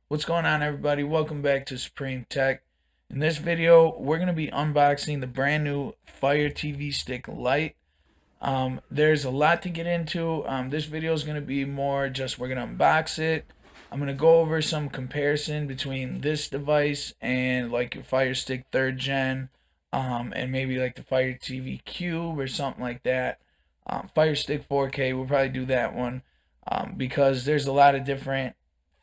What's going on, everybody? Welcome back to Supreme Tech. In this video, we're going to be unboxing the brand new Fire TV Stick Lite. There's a lot to get into. This video is going to be more just we're going to unbox it. I'm going to go over some comparison between this device and like your Fire Stick 3rd Gen, and maybe like the Fire TV Cube or something like that. Fire Stick 4K, we'll probably do that one, because there's a lot of different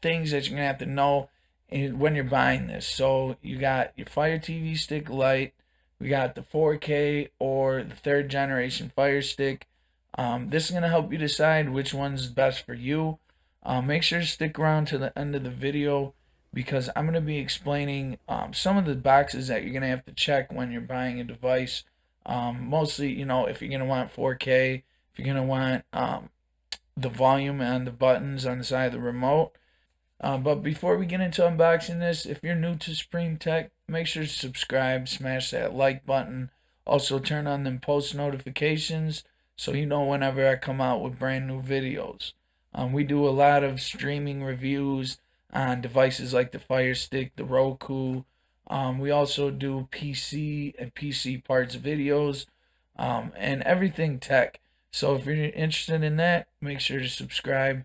things that you're gonna have to know when you're buying this. So you got your Fire TV Stick Lite, we got the 4K or the 3rd generation Fire Stick. This is gonna help you decide which one's best for you. Make sure to stick around to the end of the video because I'm gonna be explaining some of the boxes that you're gonna have to check when you're buying a device. Mostly, if you're gonna want 4K, if you're gonna want the volume and the buttons on the side of the remote. But before we get into unboxing this, if you're new to Supreme Tech, make sure to subscribe, smash that like button. Also turn on them post notifications so you know whenever I come out with brand new videos. We do a lot of streaming reviews on devices like the Fire Stick, the Roku. We also do PC and PC parts videos, and everything tech. So if you're interested in that, make sure to subscribe.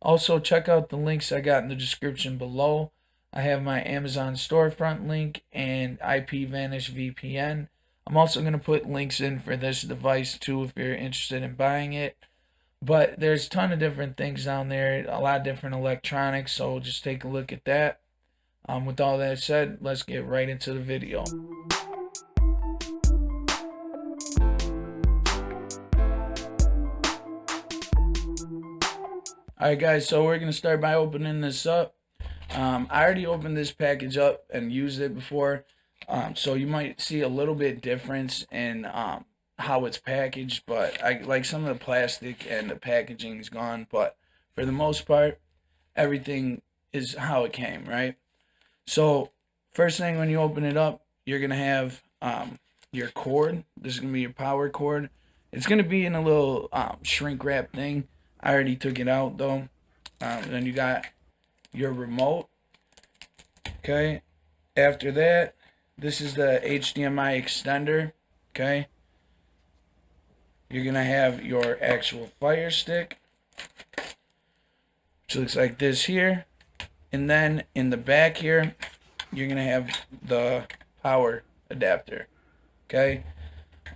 Also, check out the links I got in the description below. I have my Amazon storefront link and IPVanish VPN. I'm also going to put links in for this device too if you're interested in buying it. But there's a ton of different things down there, a lot of different electronics, so just take a look at that. With all that said, let's get right into the video. Alright guys, so we're going to start by opening this up. I already opened this package up and used it before, so you might see a little bit difference in how it's packaged, but I like some of the plastic and the packaging is gone, but for the most part, everything is how it came, right? So first thing when you open it up, you're going to have your cord. This is going to be your power cord. It's going to be in a little shrink wrap thing. I already took it out though. Then you got your remote. Okay. After that, this is the HDMI extender. Okay. You're going to have your actual Fire Stick, which looks like this here. And then in the back here, you're going to have the power adapter. Okay.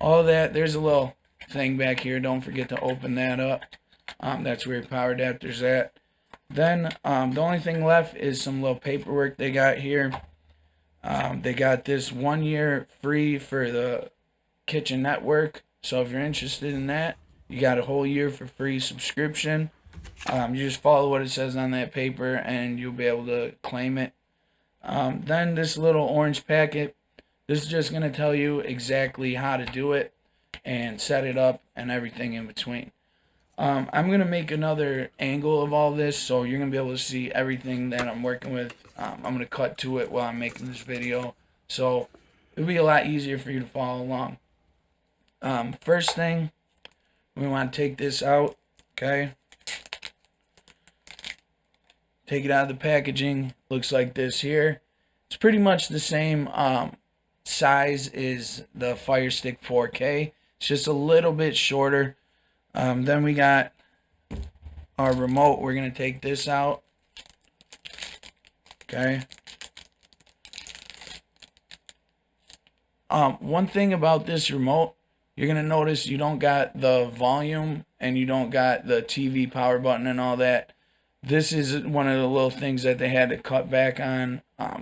All that, there's a little thing back here. Don't forget to open that up. That's where your power adapter's at. Then the only thing left is some little paperwork they got here. They got this 1 year free for the kitchen network. So if you're interested in that, you got a whole year for free subscription. You just follow what it says on that paper and you'll be able to claim it. Then this little orange packet, this is just going to tell you exactly how to do it and set it up and everything in between. I'm going to make another angle of all this so you're going to be able to see everything that I'm working with. I'm going to cut to it while I'm making this video, so it'll be a lot easier for you to follow along. First thing, we want to take this out, okay? Take it out of the packaging. Looks like this here. It's pretty much the same size as the Fire Stick 4K. It's just a little bit shorter. Then we got our remote. We're going to take this out. Okay. One thing about this remote, you're going to notice you don't got the volume and you don't got the TV power button and all that. This is one of the little things that they had to cut back on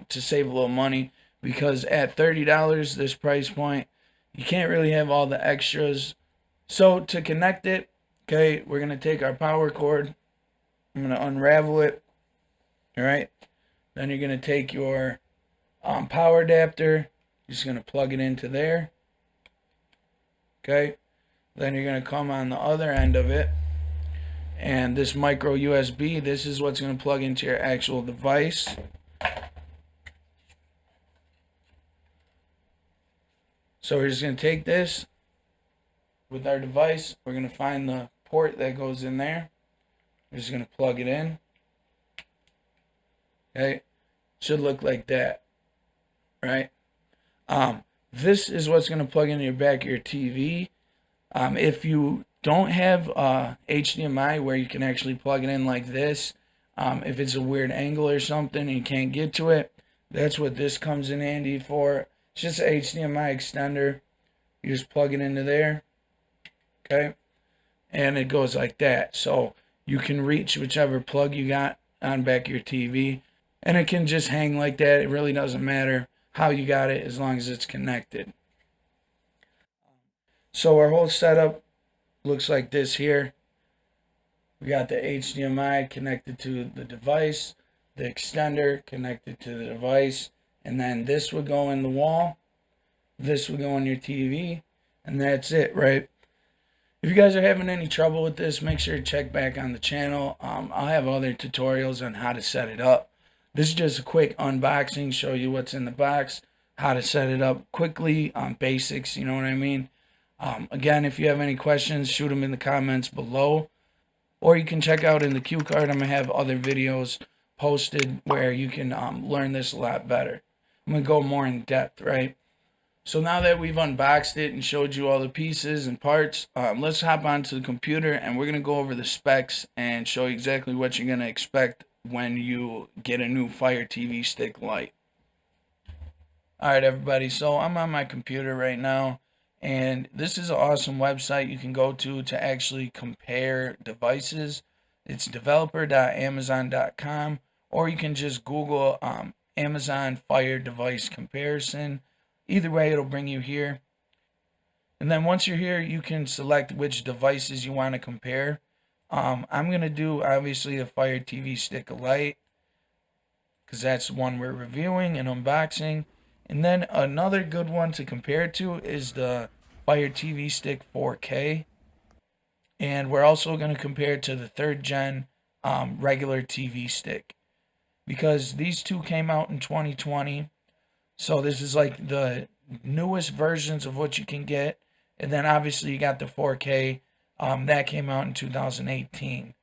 to save a little money, because at $30, this price point, you can't really have all the extras. So to connect it, okay, we're going to take our power cord. I'm going to unravel it. All right. Then you're going to take your power adapter. You're just going to plug it into there. Okay. Then you're going to come on the other end of it. And this micro USB, this is what's going to plug into your actual device. So we're just going to take this with our device. We're going to find the port that goes in there. We're just going to plug it in. Okay, should look like that, right? This is what's going to plug into your back of your TV. If you don't have HDMI where you can actually plug it in like this, if it's a weird angle or something and you can't get to it, that's what this comes in handy for. It's just an HDMI extender. You just plug it into there, okay? And it goes like that. So you can reach whichever plug you got on back of your TV, and it can just hang like that. It really doesn't matter how you got it as long as it's connected. So our whole setup looks like this here. We got the HDMI connected to the device, the extender connected to the device, and then this would go in the wall, this would go on your TV, and that's it, right? If you guys are having any trouble with this, make sure to check back on the channel. I'll have other tutorials on how to set it up. This is just a quick unboxing, show you what's in the box, how to set it up quickly, basics, you know what I mean? Again, if you have any questions, shoot them in the comments below. Or you can check out in the cue card. I'm going to have other videos posted where you can learn this a lot better. I'm going to go more in depth, right? So now that we've unboxed it and showed you all the pieces and parts, let's hop onto the computer and we're going to go over the specs and show you exactly what you're going to expect when you get a new Fire TV Stick Lite. Alright everybody, so I'm on my computer right now. And this is an awesome website you can go to actually compare devices. It's developer.amazon.com, or you can just Google Amazon Fire Device Comparison. Either way, it'll bring you here. And then once you're here, you can select which devices you want to compare. I'm going to do, obviously, a Fire TV Stick Lite, because that's the one we're reviewing and unboxing. And then another good one to compare to is the Fire TV Stick 4K. And we're also going to compare it to the 3rd gen regular TV stick, because these two came out in 2020. So this is like the newest versions of what you can get. And then obviously you got the 4K that came out in 2018.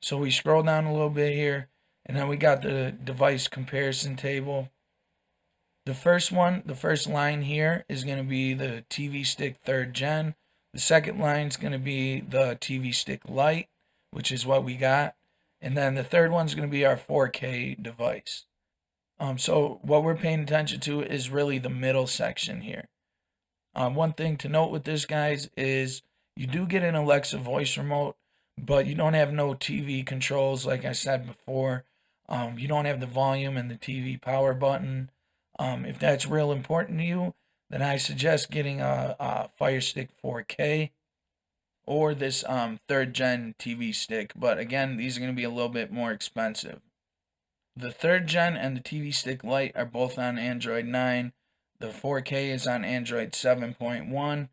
So we scroll down a little bit here, and then we got the device comparison table. The first one, the first line here is going to be the TV Stick 3rd gen. The second line is going to be the TV Stick Lite, which is what we got. And then the third one is going to be our 4K device. So what we're paying attention to is really the middle section here. One thing to note with this, guys, is you do get an Alexa voice remote, but you don't have no TV controls like I said before. You don't have the volume and the TV power button. If that's real important to you, then I suggest getting a Fire Stick 4K or this 3rd gen TV stick. But again, these are going to be a little bit more expensive. The 3rd gen and the TV Stick Lite are both on Android 9. The 4K is on Android 7.1.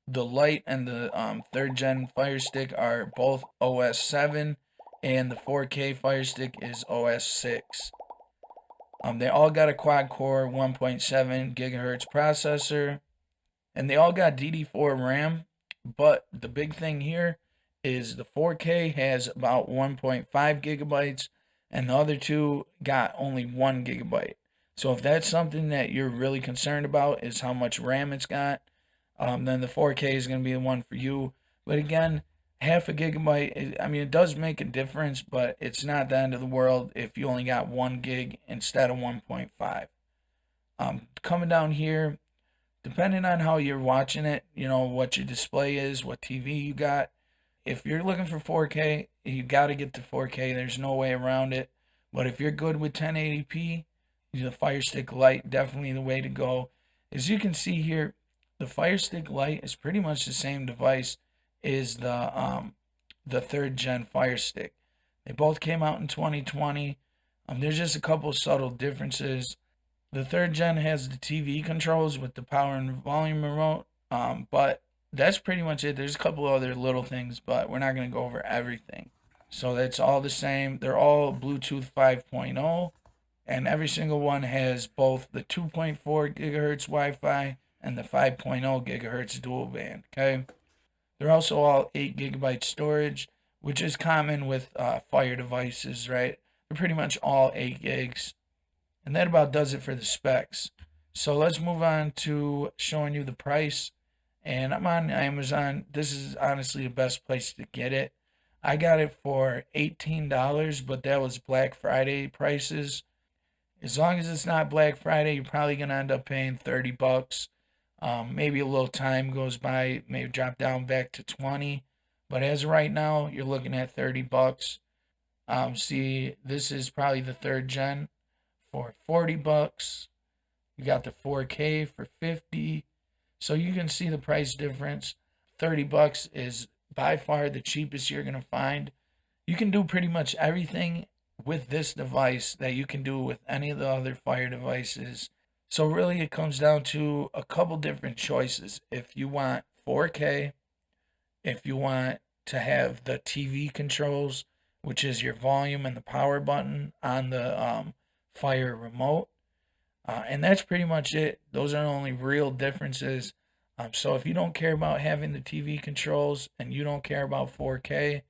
The Lite and the 3rd gen Fire Stick are both OS 7, and the 4K Fire Stick is OS 6. They all got a quad-core 1.7 gigahertz processor, and they all got DD4 RAM, but the big thing here is the 4K has about 1.5 gigabytes, and the other two got only 1 gigabyte. So if that's something that you're really concerned about, is how much RAM it's got, then the 4K is going to be the one for you. But again, half a gigabyte, I mean, it does make a difference, but it's not the end of the world if you only got 1 gig instead of 1.5. Coming down here, depending on how you're watching it, you know, what your display is, what TV you got. If you're looking for 4K, you got to get to 4K. There's no way around it. But if you're good with 1080p, the Fire Stick Lite, definitely the way to go. As you can see here, the Fire Stick Lite is pretty much the same device is the 3rd gen Fire Stick. They both came out in 2020. There's just a couple subtle differences. The 3rd gen has the TV controls with the power and volume remote, but that's pretty much it. There's a couple other little things, but we're not going to go over everything. So that's all the same. They're all Bluetooth 5.0, and every single one has both the 2.4 gigahertz Wi-Fi and the 5.0 gigahertz dual band. Okay. They're also all 8 gigabyte storage, which is common with Fire devices, right? They're pretty much all 8 gigs. And that about does it for the specs. So let's move on to showing you the price. And I'm on Amazon. This is honestly the best place to get it. I got it for $18, but that was Black Friday prices. As long as it's not Black Friday, you're probably gonna end up paying $30. Maybe a little time goes by, maybe drop down back to 20. But as of right now, you're looking at $30. See, this is probably the 3rd gen for $40. You got the 4K for $50. So you can see the price difference. $30 is by far the cheapest you're gonna find. You can do pretty much everything with this device that you can do with any of the other Fire devices. So really it comes down to a couple different choices. If you want 4K, if you want to have the TV controls, which is your volume and the power button on the Fire remote. And that's pretty much it. Those are the only real differences. So if you don't care about having the TV controls and you don't care about 4K,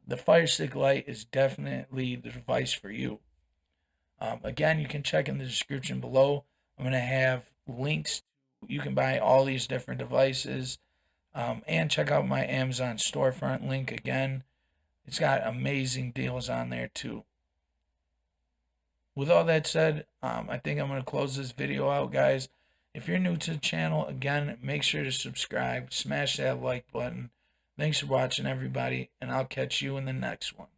the FIRESTICK LITE is definitely the device for you. Again, you can check in the description below. I'm going to have links. You can buy all these different devices. And check out my Amazon storefront link again. It's got amazing deals on there too. With all that said, I think I'm going to close this video out, guys. If you're new to the channel, again, make sure to subscribe. Smash that like button. Thanks for watching, everybody, and I'll catch you in the next one.